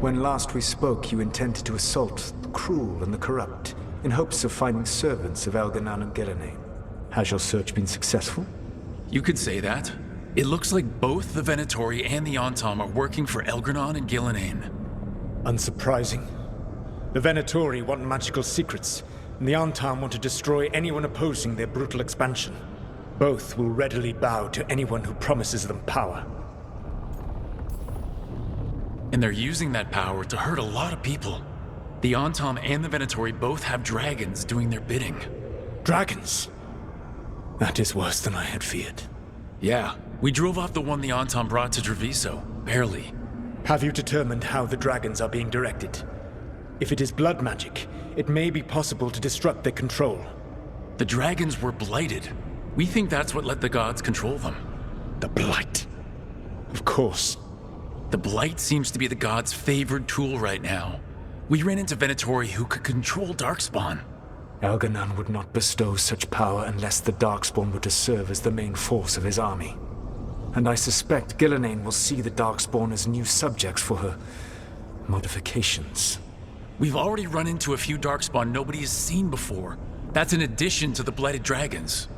When last we spoke, you intended to assault the cruel and the corrupt, in hopes of finding servants of Elganan and Gillenane. Has your search been successful? You could say that. It looks like both the Venatori and the Antom are working for Elganan and Gillenane. Unsurprising. The Venatori want magical secrets, and the Antom want to destroy anyone opposing their brutal expansion. Both will readily bow to anyone who promises them power. And they're using that power to hurt a lot of people. The Antom and the Venatori both have dragons doing their bidding. Dragons? That is worse than I had feared. Yeah, we drove off the one the Antom brought to Treviso, barely. Have you determined how the dragons are being directed? If it is blood magic, it may be possible to disrupt their control. The dragons were blighted. We think that's what let the gods control them. The Blight. Of course. The Blight seems to be the gods' favored tool right now. We ran into Venatori who could control Darkspawn. Elganan would not bestow such power unless the Darkspawn were to serve as the main force of his army. And I suspect Gillenane will see the Darkspawn as new subjects for her modifications. We've already run into a few Darkspawn nobody has seen before. That's in addition to the Blighted Dragons.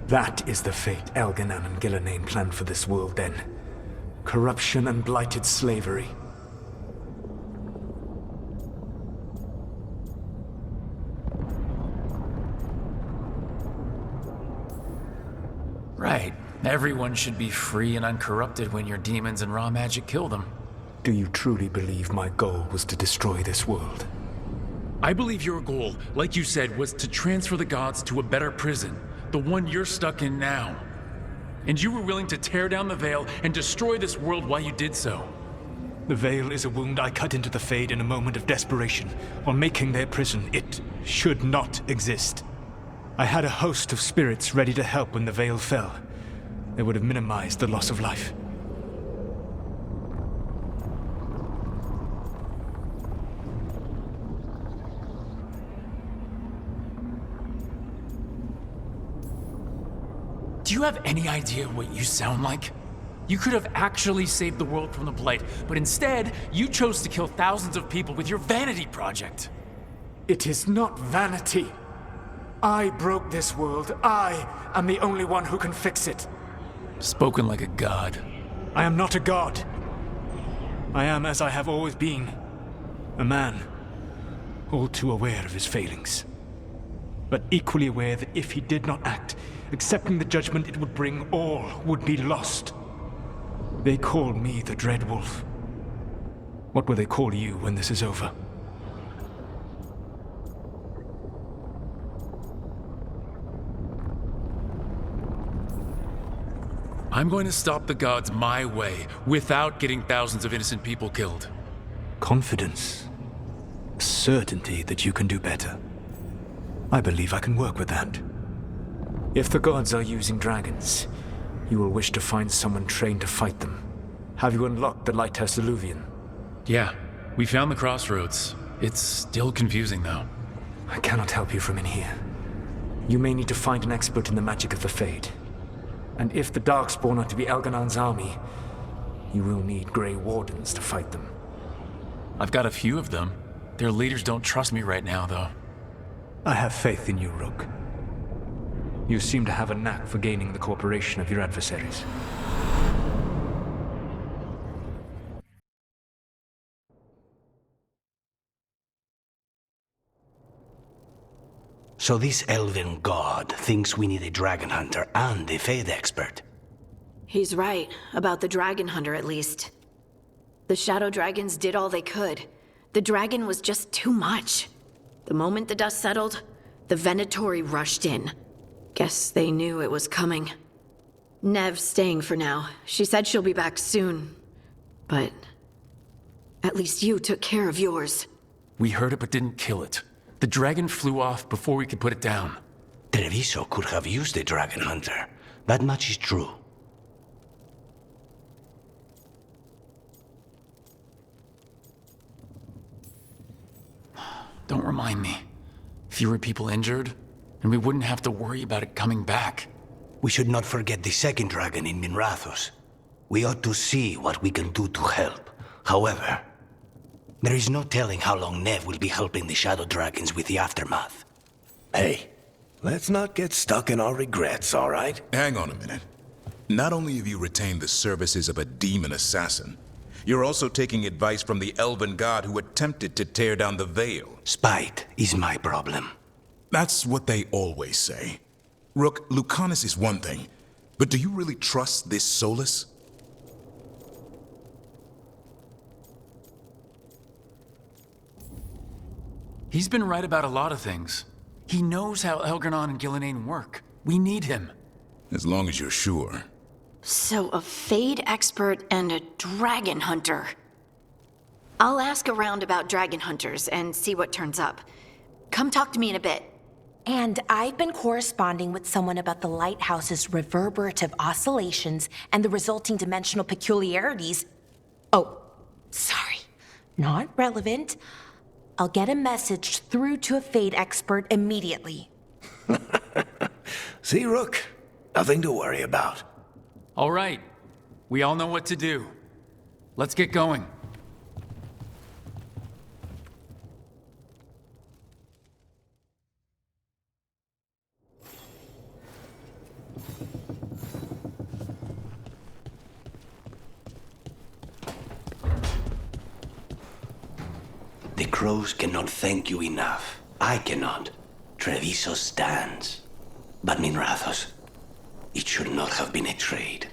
That is the fate Elganan and Gillenane planned for this world then. Corruption and blighted slavery. Right. Everyone should be free and uncorrupted when your demons and raw magic kill them. Do you truly believe my goal was to destroy this world? I believe your goal, like you said, was to transfer the gods to a better prison, the one you're stuck in now. And you were willing to tear down the Veil and destroy this world while you did so. The Veil is a wound I cut into the Fade in a moment of desperation, while making their prison. It should not exist. I had a host of spirits ready to help when the Veil fell. They would have minimized the loss of life. Do you have any idea what you sound like? You could have actually saved the world from the Blight, but instead, you chose to kill thousands of people with your vanity project. It is not vanity. I broke this world. I am the only one who can fix it. Spoken like a god. I am not a god. I am as I have always been. A man, all too aware of his failings. But equally aware that if he did not act, accepting the judgment it would bring, all would be lost. They call me the Dread Wolf. What will they call you when this is over? I'm going to stop the gods my way, without getting thousands of innocent people killed. Confidence. Certainty that you can do better. I believe I can work with that. If the gods are using dragons, you will wish to find someone trained to fight them. Have you unlocked the Lighthouse Illuvian? Yeah, we found the crossroads. It's still confusing though. I cannot help you from in here. You may need to find an expert in the magic of the Fade. And if the Darkspawn are to be Elganan's army, you will need Grey Wardens to fight them. I've got a few of them. Their leaders don't trust me right now, though. I have faith in you, Rook. You seem to have a knack for gaining the cooperation of your adversaries. So this elven god thinks we need a dragon hunter and a Fade expert. He's right, about the dragon hunter at least. The shadow dragons did all they could. The dragon was just too much. The moment the dust settled, the Venatori rushed in. Guess they knew it was coming. Nev's staying for now. She said she'll be back soon. But at least you took care of yours. We heard it but didn't kill it. The dragon flew off before we could put it down. Treviso could have used a dragon hunter. That much is true. Don't remind me. Fewer people injured, and we wouldn't have to worry about it coming back. We should not forget the second dragon in Minrathos. We ought to see what we can do to help. However, There is no telling how long Nev will be helping the Shadow Dragons with the aftermath. Hey, let's not get stuck in our regrets, all right? Hang on a minute. Not only have you retained the services of a demon assassin, you're also taking advice from the elven god who attempted to tear down the Veil. Spite is my problem. That's what they always say. Rook, Lucanus is one thing, but do you really trust this Solas? He's been right about a lot of things. He knows how Elgar'nan and Gillenane work. We need him. As long as you're sure. So, a Fade expert and a dragon hunter. I'll ask around about dragon hunters and see what turns up. Come talk to me in a bit. And I've been corresponding with someone about the lighthouse's reverberative oscillations and the resulting dimensional peculiarities. Oh, sorry. Not relevant. I'll get a message through to a Fade expert immediately. See, Rook? Nothing to worry about. All right. We all know what to do. Let's get going. The crows cannot thank you enough. I cannot. Treviso stands. But Minrathos, it should not have been a trade.